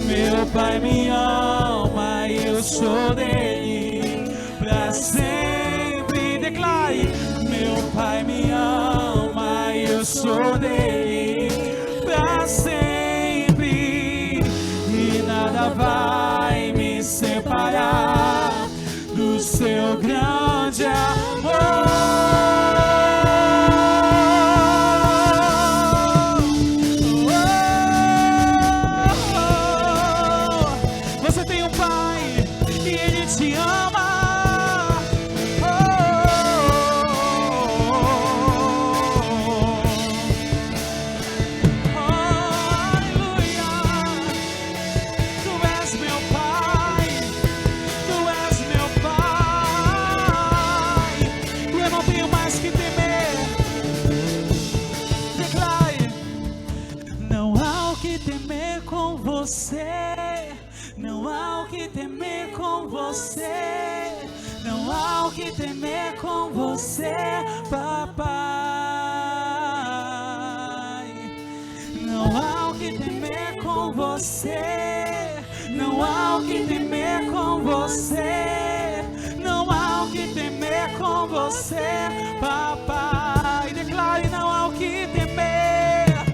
Speaker 2: Meu Pai me ama e eu sou dele pra sempre. Declare: meu Pai me ama e eu sou dele pra sempre. E nada vai me separar do seu grande amor. Não há o que temer com você, não há o que temer com você, papai. Não há o que temer com você, não há o que temer com você, não há o que temer com você, papai. Declare: não há o que temer,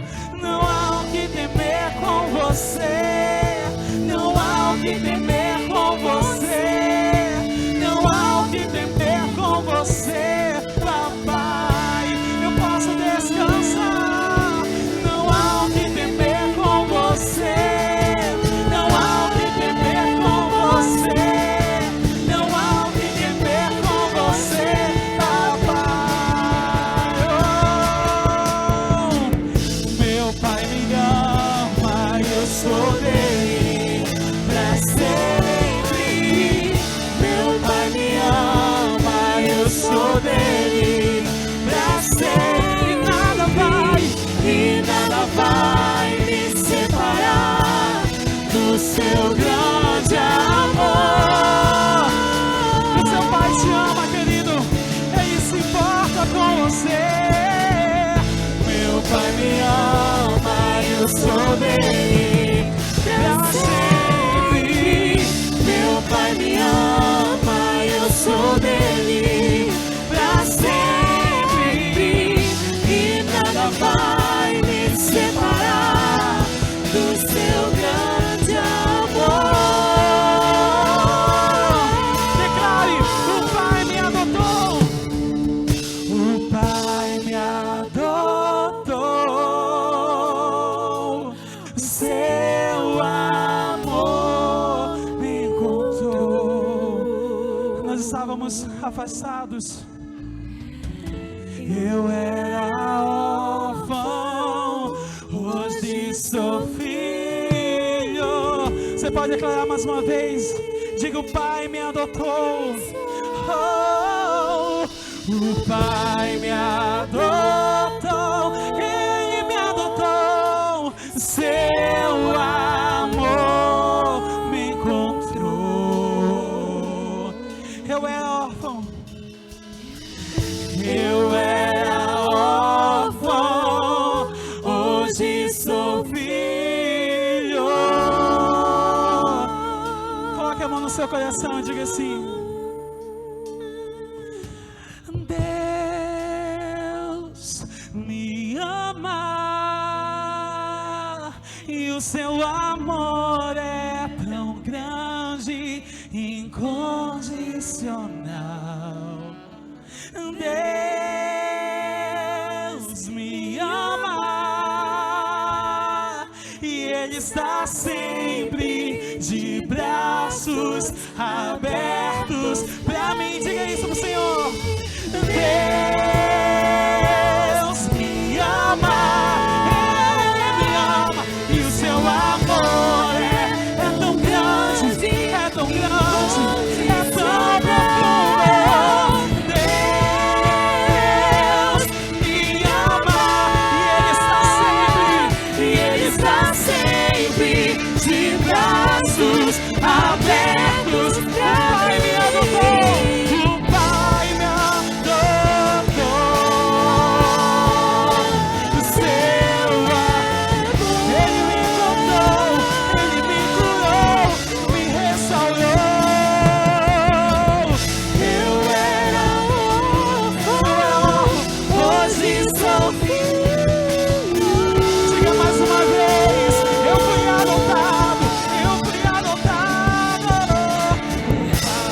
Speaker 2: não há o que temer com você, não há o que temer com você, não há o que temer com você, papai. Eu posso descansar, não há o que temer com você, não há o que temer com você, não há o que temer com você, papai. Oh, meu Pai me ama, eu sou dele pra sempre. seu grande amor.
Speaker 4: O seu pai te ama, querido. Ele se importa com você.
Speaker 2: Meu pai me ama e eu sou dele pra sempre. Meu pai me ama e eu sou dele pra sempre. E nada vai me separar do seu grande amor.
Speaker 4: Declare: o pai me adotou.
Speaker 2: O pai me adotou, seu amor me encontrou.
Speaker 4: Nós estávamos afastados.
Speaker 2: Eu era órfão, hoje sou filho.
Speaker 4: Você pode declarar mais uma vez. Diga: o pai me adotou. Oh,
Speaker 2: O pai me adotou, ele me adotou, seu amor me encontrou.
Speaker 4: eu era órfão.
Speaker 2: Eu era órfão, hoje sou filho.
Speaker 4: Coloque a mão no seu coração e diga assim:
Speaker 2: Deus me ama e o seu amor é tão grande, incondicional. Deus me ama e Ele está sempre de braços abertos pra mim. Diga isso pro Senhor. Deus me ama, Ele me ama e o seu amor é tão grande, é tão grande, é tão profundo. Deus me ama e Ele está sempre de braços abertos. O Pai me adotou, o Pai me adotou, o seu amor. Ele me encontrou, Ele me curou, me restaurou. Eu era órfão, hoje sou filho. Diga mais uma vez: eu fui adotado, eu fui adotado. O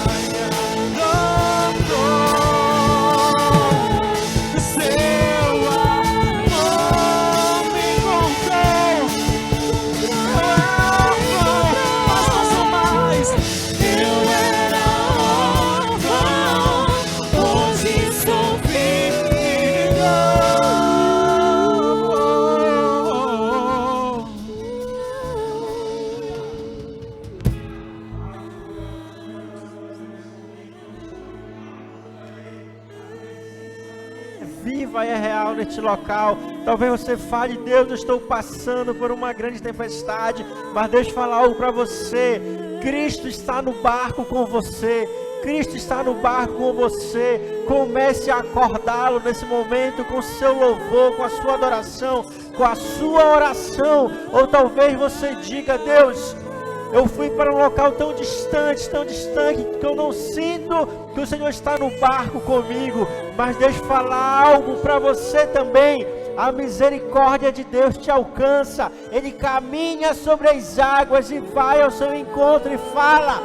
Speaker 2: Pai me adotou, o seu amor me encontrou. Eu era órfão, mas não sou mais. Eu era órfão, hoje sou filho.
Speaker 3: Viva e é real neste local. Talvez você fale: Deus, eu estou passando por uma grande tempestade, mas Deus fala algo para você. Cristo está no barco com você. Cristo está no barco com você. Comece a acordá-lo nesse momento com o seu louvor, com a sua adoração, com a sua oração. Ou talvez você diga: Deus, eu fui para um local tão distante, que eu não sinto que o Senhor está no barco comigo. Mas Deus fala algo para você também. A misericórdia de Deus te alcança. Ele caminha sobre as águas e vai ao seu encontro e fala: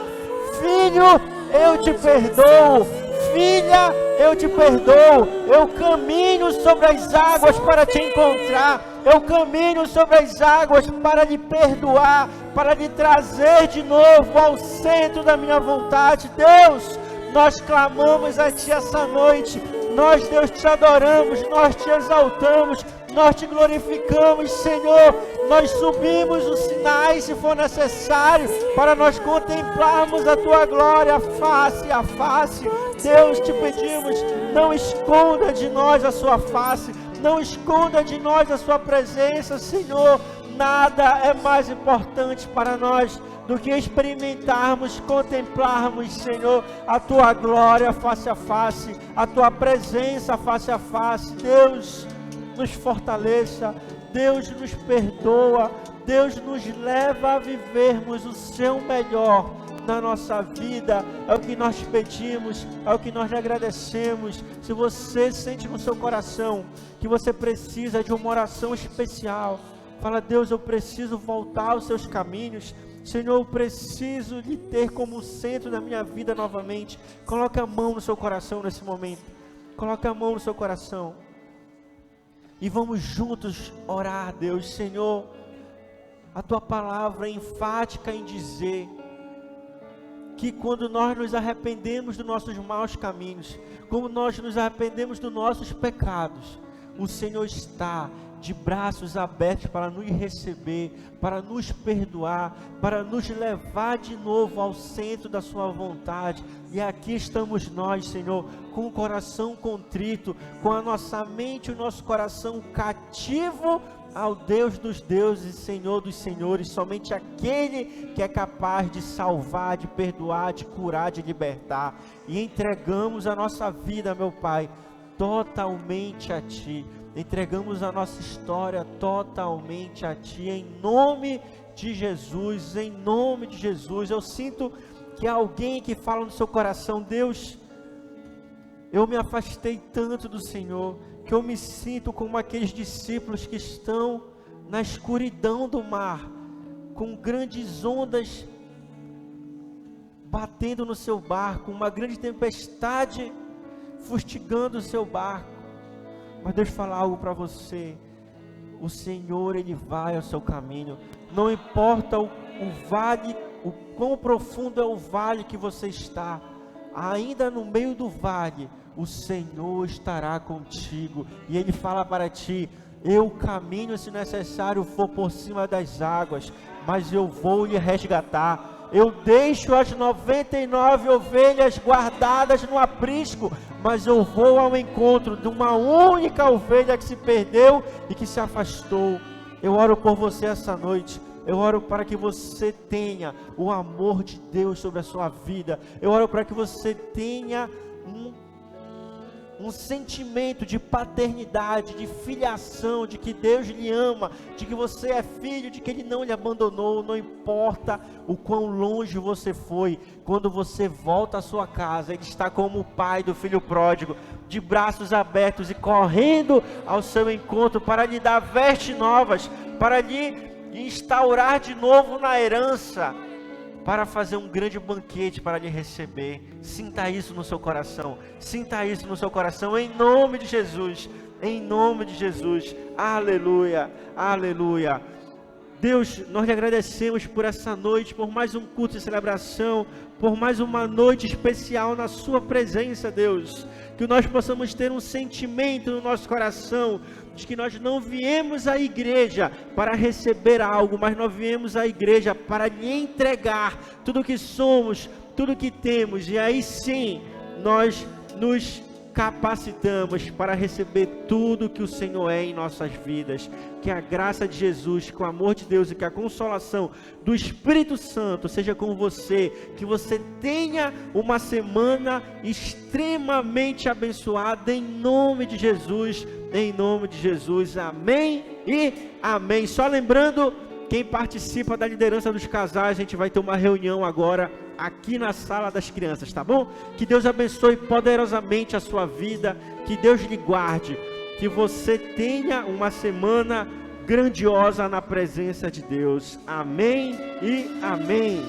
Speaker 3: filho, eu te perdoo. Filha, eu te perdoo. Eu caminho sobre as águas para te encontrar. Eu caminho sobre as águas para lhe perdoar, para lhe trazer de novo ao centro da minha vontade. Deus, nós clamamos a Ti essa noite. Nós, Deus, te adoramos, nós te exaltamos, nós te glorificamos, Senhor. Nós subimos os sinais, se for necessário, para nós contemplarmos a Tua glória face a face. Deus, te pedimos, não esconda de nós a Sua face, não esconda de nós a Sua presença, Senhor. Nada é mais importante para nós do que experimentarmos, contemplarmos, Senhor, a Tua glória face a face, a Tua presença face a face. Deus, nos fortaleça, Deus nos perdoa, Deus nos leva a vivermos o Seu melhor na nossa vida. É o que nós pedimos, é o que nós lhe agradecemos. Se você sente no seu coração que você precisa de uma oração especial, fala: Deus, eu preciso voltar aos seus caminhos. Senhor, eu preciso lhe ter como centro da minha vida novamente. Coloque a mão no seu coração nesse momento. Coloque a mão no seu coração. E vamos juntos orar a Deus. Senhor, a Tua palavra é enfática em dizer que quando nós nos arrependemos dos nossos maus caminhos, como nós nos arrependemos dos nossos pecados, o Senhor está de braços abertos para nos receber, para nos perdoar, para nos levar de novo ao centro da Sua vontade. E aqui estamos nós, Senhor, com o coração contrito, com a nossa mente e o nosso coração cativo ao Deus dos deuses, Senhor dos senhores, somente aquele que é capaz de salvar, de perdoar, de curar, de libertar. E entregamos a nossa vida, meu Pai, totalmente a Ti. Entregamos a nossa história totalmente a Ti, em nome de Jesus, em nome de Jesus. Eu sinto que há alguém que fala no seu coração: Deus, eu me afastei tanto do Senhor, que eu me sinto como aqueles discípulos que estão na escuridão do mar, com grandes ondas batendo no seu barco, uma grande tempestade fustigando o seu barco. Mas Deus fala algo para você: o Senhor, Ele vai ao seu caminho. Não importa o vale, o quão profundo é o vale que você está, ainda no meio do vale, o Senhor estará contigo. E Ele fala para ti: eu caminho, se necessário for, por cima das águas, mas eu vou lhe resgatar. Eu deixo as 99 ovelhas guardadas no aprisco, mas eu vou ao encontro de uma única ovelha que se perdeu e que se afastou. Eu oro por você essa noite. Eu oro para que você tenha o amor de Deus sobre a sua vida. Eu oro para que você tenha um sentimento de paternidade, de filiação, de que Deus lhe ama, de que você é filho, de que Ele não lhe abandonou. Não importa o quão longe você foi, quando você volta à sua casa, Ele está como o pai do filho pródigo, de braços abertos e correndo ao seu encontro para lhe dar vestes novas, para lhe instaurar de novo na herança, para fazer um grande banquete para lhe receber. Sinta isso no seu coração, sinta isso no seu coração, em nome de Jesus, em nome de Jesus. Aleluia, aleluia. Deus, nós lhe agradecemos por essa noite, por mais um culto de celebração, por mais uma noite especial na sua presença, Deus. Que nós possamos ter um sentimento no nosso coração de que nós não viemos à igreja para receber algo, mas nós viemos à igreja para lhe entregar tudo que somos, tudo que temos. E aí sim, nós nos capacitamos para receber tudo que o Senhor é em nossas vidas. Que a graça de Jesus, que o amor de Deus e que a consolação do Espírito Santo seja com você. Que você tenha uma semana extremamente abençoada em nome de Jesus, em nome de Jesus. Amém e amém. Só lembrando, quem participa da liderança dos casais, a gente vai ter uma reunião agora aqui na sala das crianças, tá bom? Que Deus abençoe poderosamente a sua vida, que Deus lhe guarde, que você tenha uma semana grandiosa na presença de Deus. Amém e amém.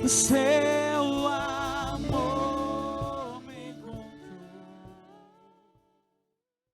Speaker 4: Sei